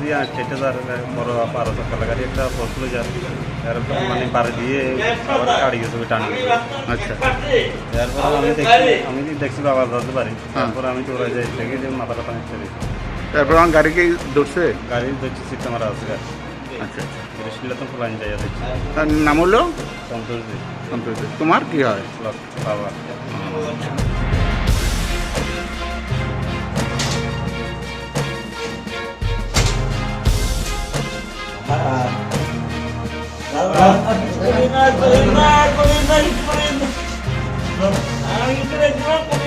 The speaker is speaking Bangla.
দিয়ে চেটে যার বড় 12 চাকা গাড়ি একটা বসলো যার এরকম মানে বাড়ি দিয়ে আবার গাড়ি গেছে টানি আচ্ছা তারপর আমি দেখছি বাবা যাতে পারি তারপর আমি দৌড়াই যাই দেখি যে মাথাটা পানি চলে তারপর আমার গাড়িকে ধরছে। গাড়ি দেখছি সিটটা মারা আছে গাড়ি আচ্ছা আচ্ছা, শিলা তো খোলা যায় দেখছি তার নাম হলো সন্তোষজি সন্তোষ। তোমার কি হয়? বাবা Kulina.